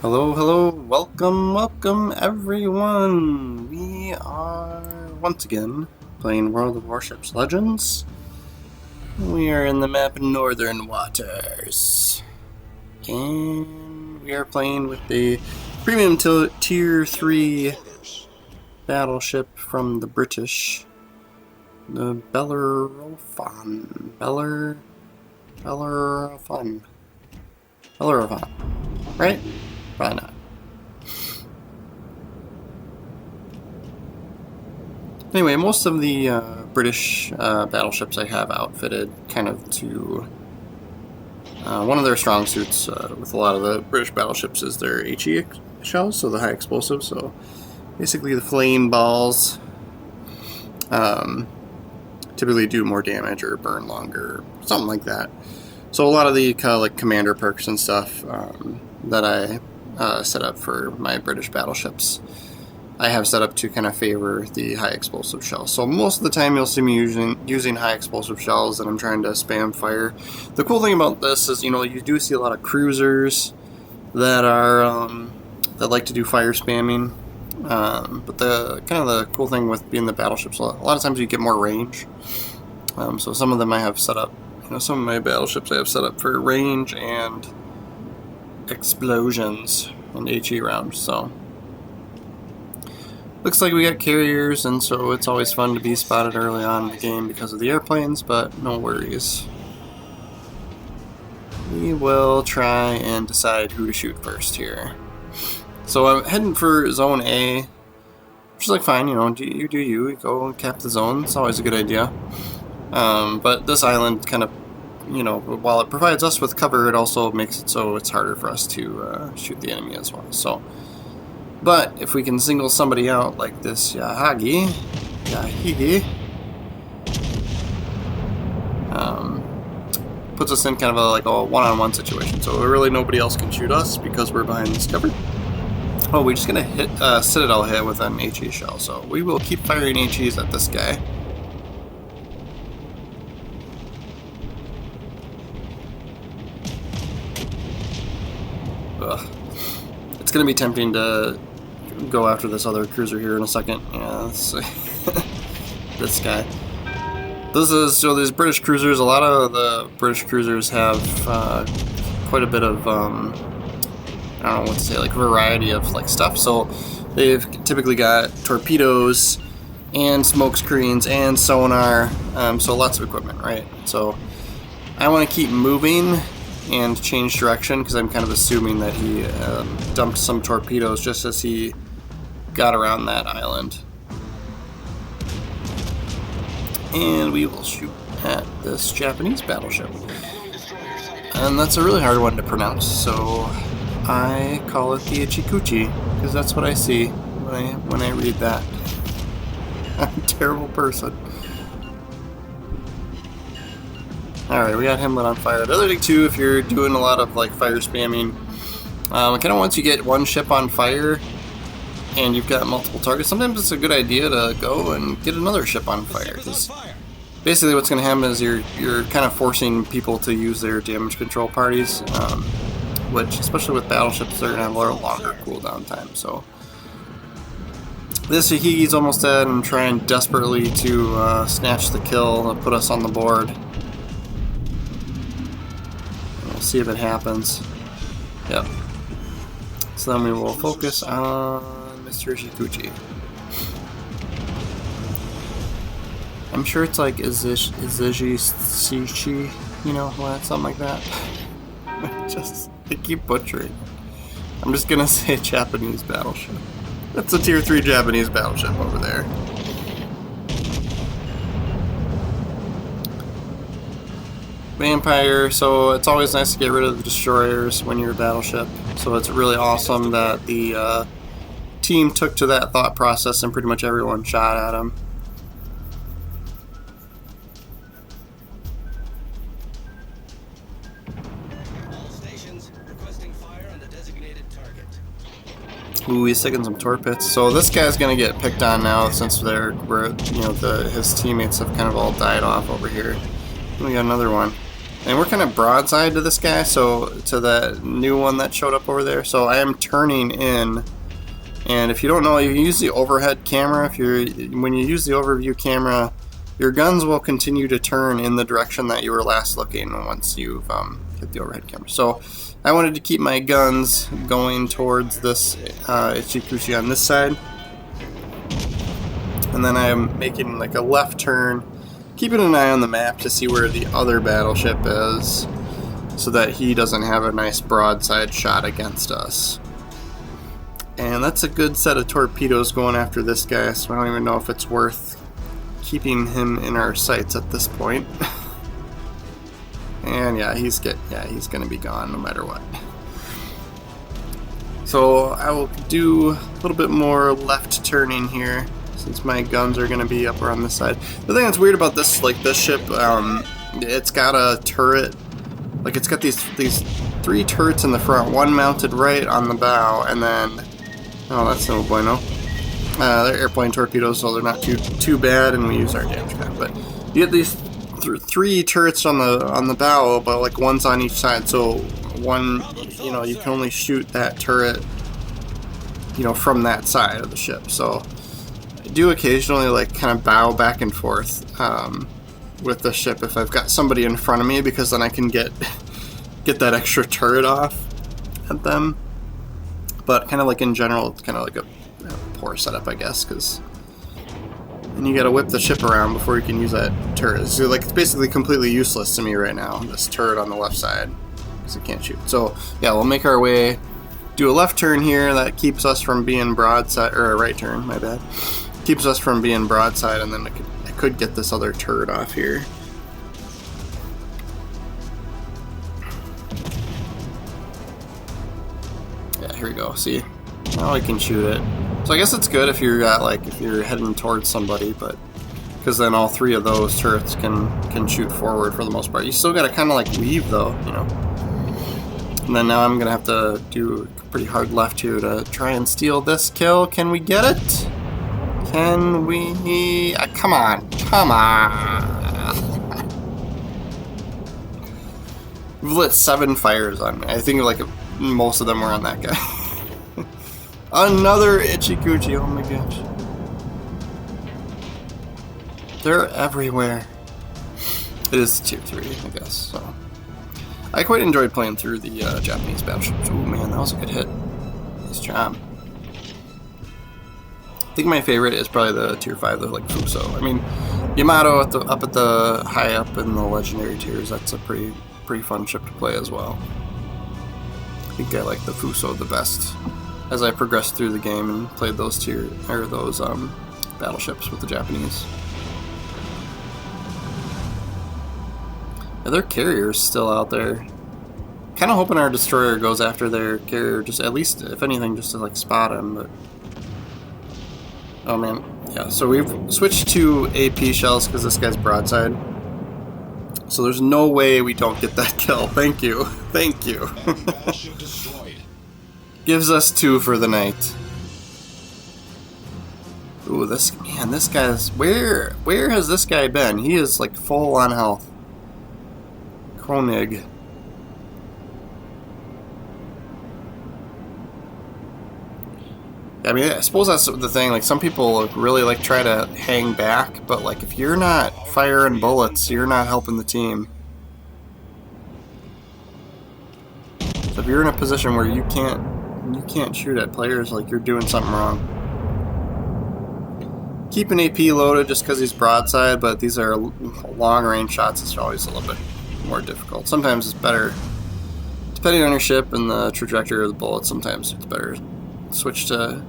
Hello, hello, welcome everyone! We are once again playing World of Warships Legends. We are in the map Northern Waters. And we are playing with the premium tier 3 battleship from the British. The Bellerophon. Bellerophon. Right? Probably not. Anyway, most of the British battleships I have outfitted kind of to one of their strong suits with a lot of the British battleships is their HE shells, so the high explosive. So basically the flame balls typically do more damage or burn longer, something like that. So a lot of the kind of like commander perks and stuff that I set up for my British battleships, I have set up to kind of favor the high explosive shells. So most of the time you'll see me using high explosive shells, and I'm trying to spam fire. The cool thing about this is, you do see a lot of cruisers that are that like to do fire spamming. But the kind of the cool thing with being the battleships, a lot of times you get more range. So some of them I have set up. Some of my battleships I have set up for range and explosions and HE rounds. So looks like we got carriers, and so it's always fun to be spotted early on in the game because of the airplanes, but no worries. We will try and decide who to shoot first here. So I'm heading for Zone A, which is like fine, you do you, go and cap the zone. It's always a good idea. But this island kind of, while it provides us with cover, it also makes it so it's harder for us to shoot the enemy as well. So, but if we can single somebody out like this Yahigi, puts us in kind of a one-on-one situation. So really nobody else can shoot us because we're behind this cover. Oh, we're just gonna hit Citadel hit with an HE shell. So we will keep firing HEs at this guy. It's going to be tempting to go after this other cruiser here in a second. Yeah, let's see. This guy. So these British cruisers, a lot of the British cruisers have quite a bit of, I don't know what to say, like variety of stuff. So they've typically got torpedoes and smoke screens and sonar, so lots of equipment, right? So I want to keep moving and change direction because I'm kind of assuming that he dumped some torpedoes just as he got around that island. And we will shoot at this Japanese battleship. And that's a really hard one to pronounce, so I call it the Ichikuchi because that's what I see when I read that. I'm a terrible person. Alright, we got him lit on fire. The other thing too, if you're doing a lot of fire spamming, kind of once you get one ship on fire and you've got multiple targets, sometimes it's a good idea to go and get another ship on fire. Because basically what's going to happen is you're kind of forcing people to use their damage control parties, which, especially with battleships, they're going to have a little longer cooldown time. So this Yahigi's almost dead. I'm trying desperately to snatch the kill and put us on the board. See if it happens. Yep. So then we will focus on Mr. Shikuchi. I'm sure it's like Izuji Shichi, something like that. I keep butchering. I'm just gonna say Japanese battleship. That's a tier 3 Japanese battleship over there. Vampire, so it's always nice to get rid of the destroyers when you're a battleship. So it's really awesome that the team took to that thought process and pretty much everyone shot at him. All stations requesting fire on the designated target. Ooh, he's sticking some torpedoes. So this guy's gonna get picked on now since his teammates have kind of all died off over here. We got another one. And we're kind of broadside to this guy, so to the new one that showed up over there. So I am turning in, and if you don't know, you use the overhead camera. When you use the overview camera, your guns will continue to turn in the direction that you were last looking once you've hit the overhead camera. So I wanted to keep my guns going towards this Ichikuchi on this side, and then I'm making like a left turn, keeping an eye on the map to see where the other battleship is, so that he doesn't have a nice broadside shot against us. And that's a good set of torpedoes going after this guy, so I don't even know if it's worth keeping him in our sights at this point. And yeah, he's gonna be gone no matter what. So I will do a little bit more left turning here, since my guns are going to be up around this side. The thing that's weird about this, like this ship, it's got a turret. Like it's got these 3 turrets in the front, one mounted right on the bow, and then that's no bueno. They're airplane torpedoes, so they're not too bad, and we use our damage gun. But you get these 3 turrets on the bow, but like one's on each side. So one, you can only shoot that turret, from that side of the ship. So I do occasionally like kind of bow back and forth with the ship if I've got somebody in front of me, because then I can get that extra turret off at them. But kind of like in general, it's kind of like a poor setup, I guess, because then you gotta whip the ship around before you can use that turret. So like it's basically completely useless to me right now, this turret on the left side, because it can't shoot. So yeah, we'll make our way, do a left turn here that keeps us from being broadside, or a right turn, my bad. Keeps us from being broadside, and then I could get this other turret off here. Yeah, here we go. See, now I can shoot it. So I guess it's good if you're if you're heading towards somebody, but because then all 3 of those turrets can shoot forward for the most part. You still got to kind of like weave though, And then now I'm gonna have to do a pretty hard left here to try and steal this kill. Can we get it? Can we? Come on. We've lit 7 fires on me. I think like most of them were on that guy. Another Ichikuchi, oh my gosh. They're everywhere. It is tier 3, I guess, so. I quite enjoyed playing through the Japanese battleships. Oh man, that was a good hit. Nice job. I think my favorite is probably the tier 5, the like Fuso. I mean, Yamato up at the high up in the legendary tiers, that's a pretty fun ship to play as well. I think I like the Fuso the best as I progressed through the game and played those battleships with the Japanese. Are there carriers still out there? Kind of hoping our destroyer goes after their carrier, just at least, if anything, just to like spot him. But oh man, yeah. So we've switched to AP shells because this guy's broadside. So there's no way we don't get that kill. Thank you, thank you. Gives us 2 for the night. Ooh, this guy's where has this guy been? He is like full on health. Koenig. I mean, I suppose that's the thing. Like, some people really like try to hang back, but like if you're not firing bullets, you're not helping the team. So if you're in a position where you can't shoot at players, like you're doing something wrong. Keep an AP loaded just because he's broadside, but these are long range shots. It's always a little bit more difficult. Sometimes it's better, depending on your ship and the trajectory of the bullet, sometimes it's better to switch to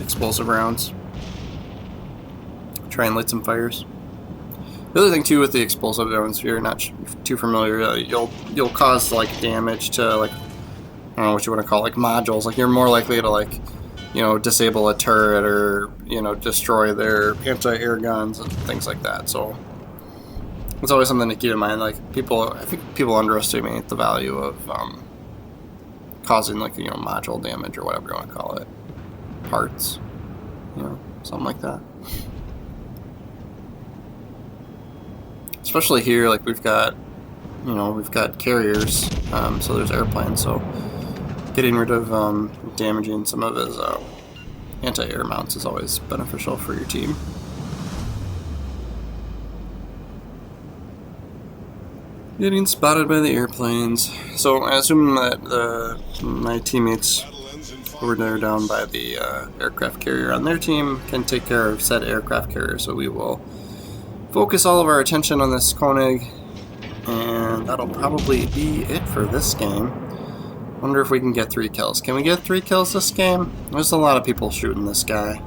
explosive rounds. Try and light some fires. The other thing too with the explosive rounds, if you're not too familiar, you'll cause like damage to like, I don't know what you want to call it, like modules. Like you're more likely to like, disable a turret or destroy their anti-air guns and things like that. So it's always something to keep in mind. Like I think people underestimate the value of causing like module damage or whatever you want to call it, parts, something like that. Especially here, like we've got you know, we've got carriers, so there's airplanes, so getting rid of damaging some of his anti-air mounts is always beneficial for your team. Getting spotted by the airplanes. So I assume that my teammates who are down by the aircraft carrier on their team can take care of said aircraft carrier, so we will focus all of our attention on this Koenig, and that'll probably be it for this game. Wonder if we can get 3 kills. Can we get 3 kills this game? There's a lot of people shooting this guy,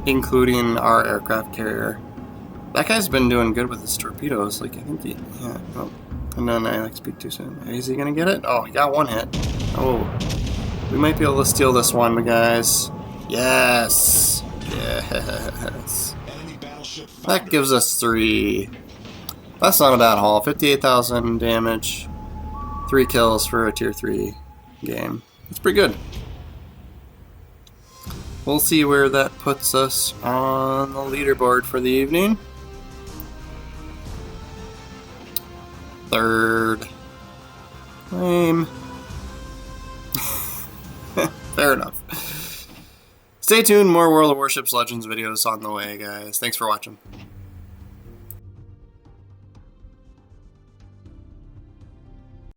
including our aircraft carrier. That guy's been doing good with his torpedoes. Like, I think he... Yeah, oh. And then I speak too soon. Is he gonna get it? Oh, he got 1 hit. Oh. We might be able to steal this one, guys. Yes! Yes. That gives us 3. That's not a bad haul. 58,000 damage. 3 kills for a tier 3 game. That's pretty good. We'll see where that puts us on the leaderboard for the evening. 3rd. Lame. Fair enough. Stay tuned, more World of Warships Legends videos on the way, guys. Thanks for watching.